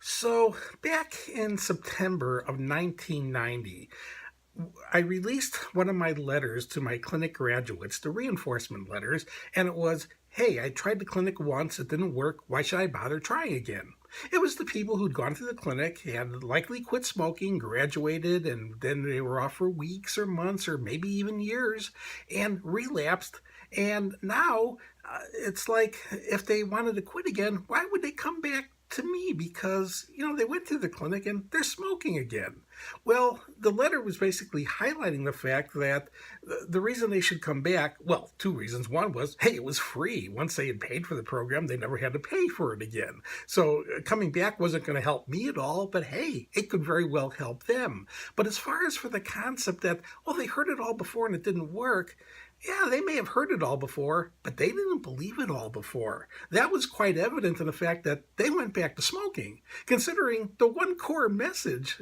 So, back in September of 1990, I released one of my letters to my clinic graduates, the reinforcement letters, and it was, "Hey, I tried the clinic once, it didn't work, why should I bother trying again?" It was the people who'd gone through the clinic, had likely quit smoking, graduated, and then they were off for weeks or months or maybe even years and relapsed. And now it's like if they wanted to quit again, why would they come back to me? Because, they went through the clinic and they're smoking again. Well, the letter was basically highlighting the fact that the reason they should come back, well, two reasons. One was, hey, it was free. Once they had paid for the program, they never had to pay for it again. So coming back wasn't going to help me at all, but hey, it could very well help them. But as far as for the concept that, well, they heard it all before and it didn't work, yeah, they may have heard it all before, but they didn't believe it all before. That was quite evident in the fact that they went back to smoking, considering the one core message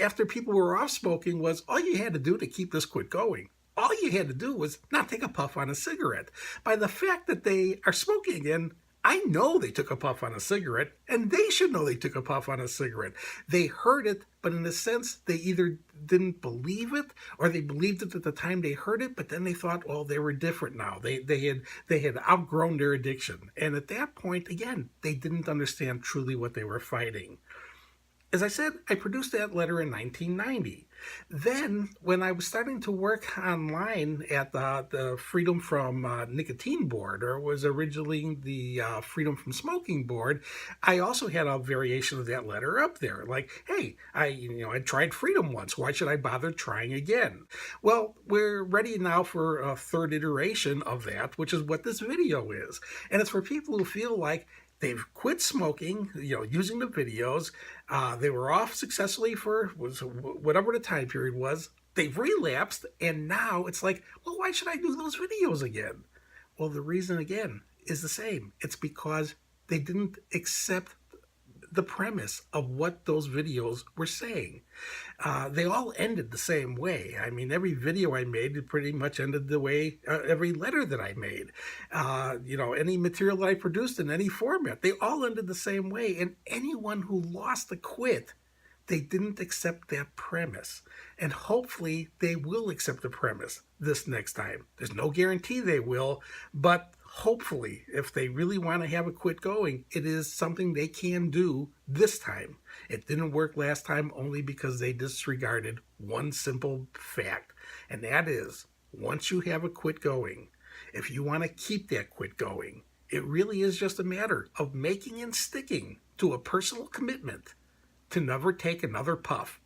after people were off smoking was all you had to do to keep this quit going. All you had to do was not take a puff on a cigarette. By the fact that they are smoking again, I know they took a puff on a cigarette, and they should know they took a puff on a cigarette. They heard it, but in a sense, they either didn't believe it or they believed it at the time they heard it, but then they thought, well, they were different now. They had outgrown their addiction. And at that point, again, they didn't understand truly what they were fighting. As I said, I produced that letter in 1990. Then, when I was starting to work online at the Freedom from Nicotine Board, or it was originally the Freedom from Smoking Board, I also had a variation of that letter up there. Like, hey, I tried freedom once. Why should I bother trying again? Well, we're ready now for a third iteration of that, which is what this video is. And it's for people who feel like, they've quit smoking, using the videos. They were off successfully for whatever the time period was. They've relapsed, and now it's like, well, why should I do those videos again? Well, the reason, again, is the same. It's because they didn't accept the premise of what those videos were saying. They all ended the same way. I mean, every video I made pretty much ended the way every letter that I made. Any material that I produced in any format, they all ended the same way. And anyone who lost the quit, they didn't accept that premise. And hopefully they will accept the premise this next time. There's no guarantee they will, but hopefully, if they really want to have a quit going, it is something they can do this time. It didn't work last time only because they disregarded one simple fact, and that is, once you have a quit going, if you want to keep that quit going, it really is just a matter of making and sticking to a personal commitment to never take another puff